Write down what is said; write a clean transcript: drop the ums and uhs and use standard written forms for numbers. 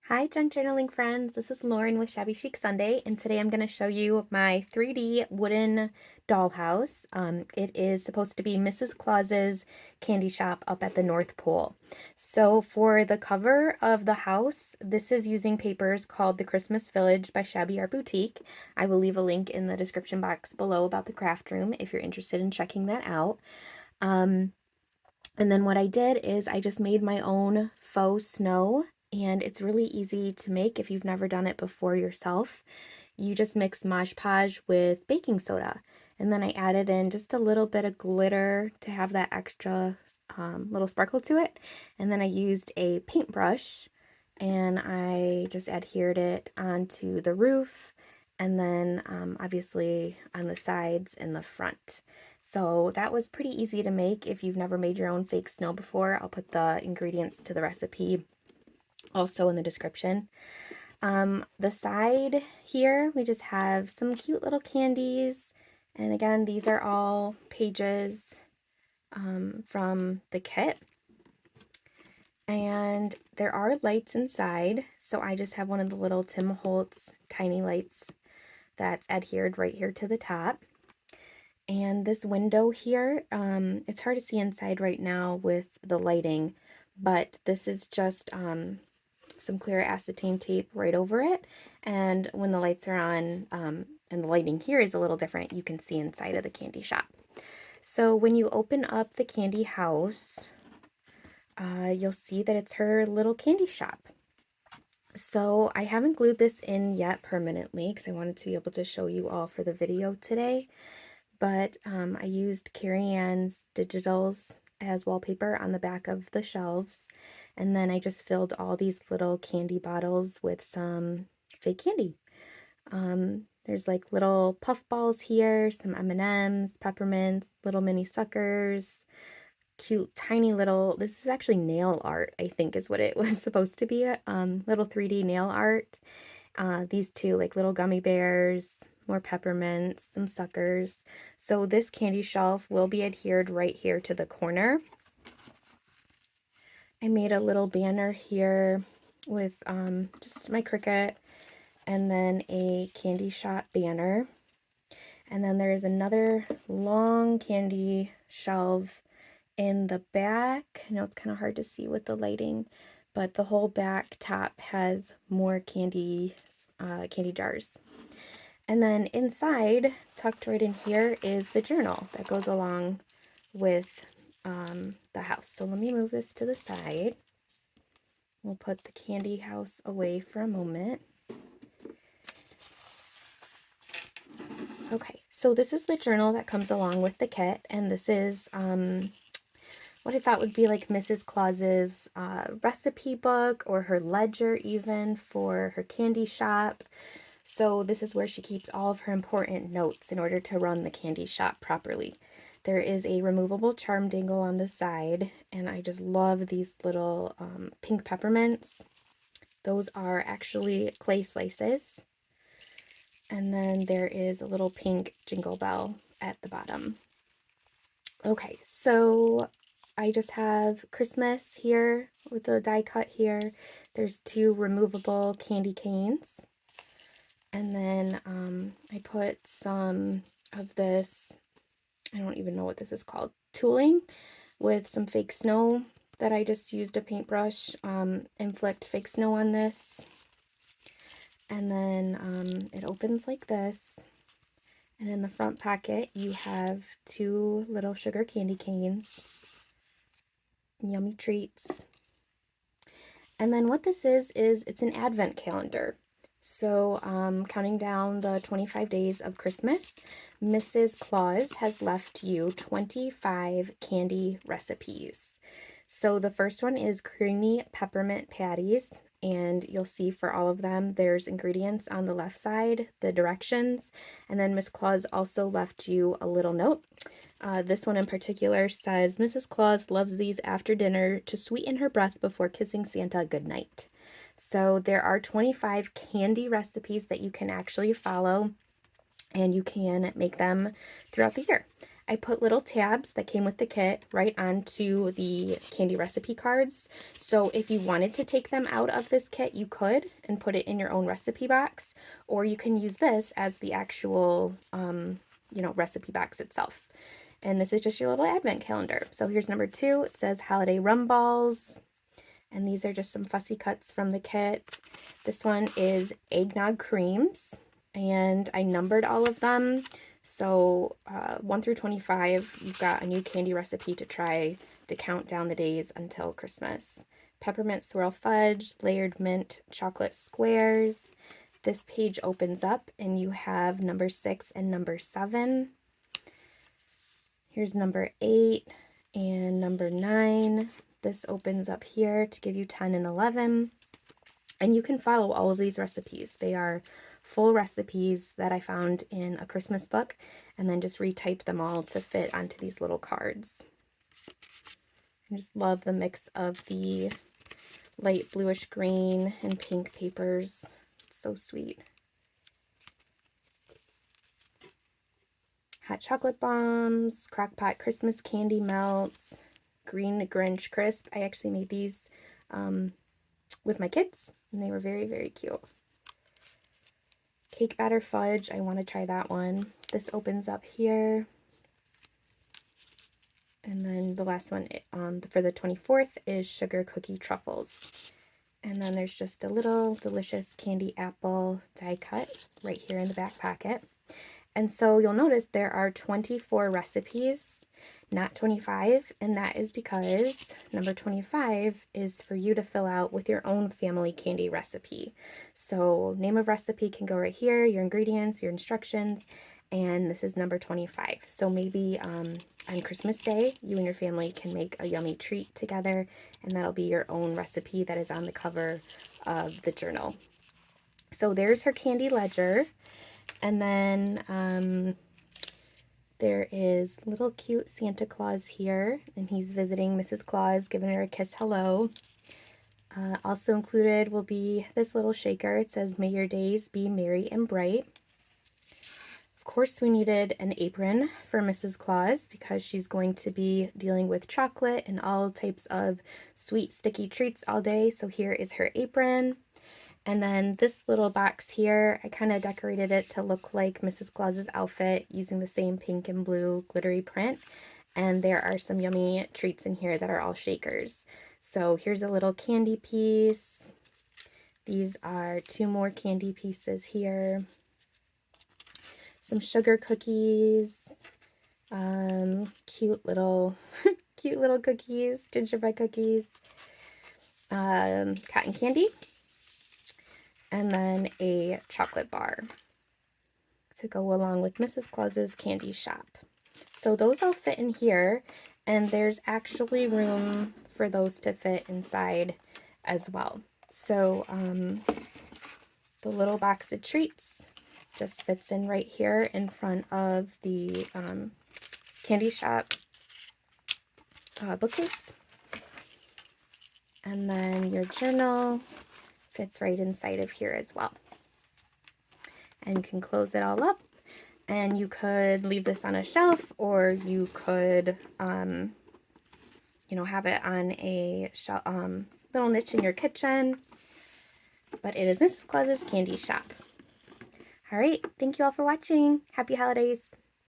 Hi junk journaling friends, this is Lauren with Shabby Chic Sunday, and today I'm going to show you my 3D wooden dollhouse. It is supposed to be Mrs. Claus's candy shop up at the North Pole. So for the cover of the house, this is using papers called The Christmas Village by ShabbyArtBoutique. I will leave a link in the description box below about the craft room if you're interested in checking that out. And then what I did is I just made my own faux snow, and it's really easy to make if you've never done it before yourself. You just mix Modge Podge with baking soda, and then I added in just a little bit of glitter to have that extra little sparkle to it. And then I used a paintbrush and I just adhered it onto the roof and then obviously on the sides and the front. So that was pretty easy to make if you've never made your own fake snow before. I'll put the ingredients to the recipe also in the description. The side here, we just have some cute little candies. And again, these are all pages from the kit. And there are lights inside, so I just have one of the little Tim Holtz tiny lights that's adhered right here to the top. And this window here, it's hard to see inside right now with the lighting, but this is just some clear acetate tape right over it. And when the lights are on, and the lighting here is a little different, you can see inside of the candy shop. So when you open up the candy house, you'll see that it's her little candy shop. So I haven't glued this in yet permanently because I wanted to be able to show you all for the video today. But I used Carrie Ann's digitals as wallpaper on the back of the shelves. And then I just filled all these little candy bottles with some fake candy. There's like little puff balls here, some M&Ms, peppermints, little mini suckers, cute tiny little, this is actually nail art, I think is what it was supposed to be, little 3D nail art. These two like little gummy bears, more peppermints, some suckers. So this candy shelf will be adhered right here to the corner. I made a little banner here with just my Cricut and then a candy shop banner. And then there is another long candy shelf in the back. I know it's kind of hard to see with the lighting, but the whole back top has more candy jars. And then inside, tucked right in here, is the journal that goes along with the house. So let me move this to the side. We'll put the candy house away for a moment. Okay, so this is the journal that comes along with the kit, and this is what I thought would be like Mrs. Claus's recipe book or her ledger even for her candy shop. So this is where she keeps all of her important notes in order to run the candy shop properly. There is a removable charm dangle on the side, and I just love these little pink peppermints. Those are actually clay slices. And then there is a little pink jingle bell at the bottom. Okay, so I just have Christmas here with the die cut here. There's two removable candy canes. And then I put some of this, I don't even know what this is called, tooling with some fake snow that I just used a paintbrush, inflict fake snow on this. And then it opens like this. And in the front pocket, you have two little sugar candy canes. Yummy treats. And then what this is it's an advent calendar. So counting down the 25 days of Christmas, Mrs. Claus has left you 25 candy recipes. So the first one is creamy peppermint patties, and you'll see for all of them there's ingredients on the left side, the directions, and then Miss Claus also left you a little note. This one in particular says, Mrs. Claus loves these after dinner to sweeten her breath before kissing Santa goodnight. So there are 25 candy recipes that you can actually follow, and you can make them throughout the year. I put little tabs that came with the kit right onto the candy recipe cards. So if you wanted to take them out of this kit, you could and put it in your own recipe box, or you can use this as the actual, you know, recipe box itself. And this is just your little advent calendar. So here's number 2. It says holiday rum balls. And these are just some fussy cuts from the kit. This one is eggnog creams, and I numbered all of them. So 1 through 25, you've got a new candy recipe to try to count down the days until Christmas. Peppermint swirl fudge, layered mint chocolate squares. This page opens up and you have number 6 and number 7. Here's number 8 and number 9. This opens up here to give you 10 and 11. And you can follow all of these recipes. They are full recipes that I found in a Christmas book and then just retyped them all to fit onto these little cards. I just love the mix of the light bluish green and pink papers. It's so sweet. Hot chocolate bombs, crockpot Christmas candy melts, green Grinch crisp. I actually made these with my kids, and they were very, very cute. Cake batter fudge. I want to try that one. This opens up here. And then the last one for the 24th is sugar cookie truffles. And then there's just a little delicious candy apple die cut right here in the back pocket. And so you'll notice there are 24 recipes, not 25, and that is because number 25 is for you to fill out with your own family candy recipe. So name of recipe can go right here, your ingredients, your instructions, and this is number 25. So maybe on Christmas Day, you and your family can make a yummy treat together, and that'll be your own recipe that is on the cover of the journal. So there's her candy ledger. And then there is little cute Santa Claus here, and he's visiting Mrs. Claus, giving her a kiss hello. Also included will be this little shaker. It says, "May your days be merry and bright." Of course, we needed an apron for Mrs. Claus because she's going to be dealing with chocolate and all types of sweet, sticky treats all day. So here is her apron. And then this little box here, I kind of decorated it to look like Mrs. Claus's outfit using the same pink and blue glittery print. And there are some yummy treats in here that are all shakers. So here's a little candy piece. These are 2 more candy pieces here. Some sugar cookies. Cute little cute little cookies, gingerbread cookies. Cotton candy. And then a chocolate bar to go along with Mrs. Claus's candy shop. So those all fit in here, and there's actually room for those to fit inside as well. So the little box of treats just fits in right here in front of the candy shop bookcase. And then your journal fits right inside of here as well. And you can close it all up, and you could leave this on a shelf, or you could you know, have it on a little niche in your kitchen. But it is Mrs. Claus's candy shop. All right, thank you all for watching. Happy holidays.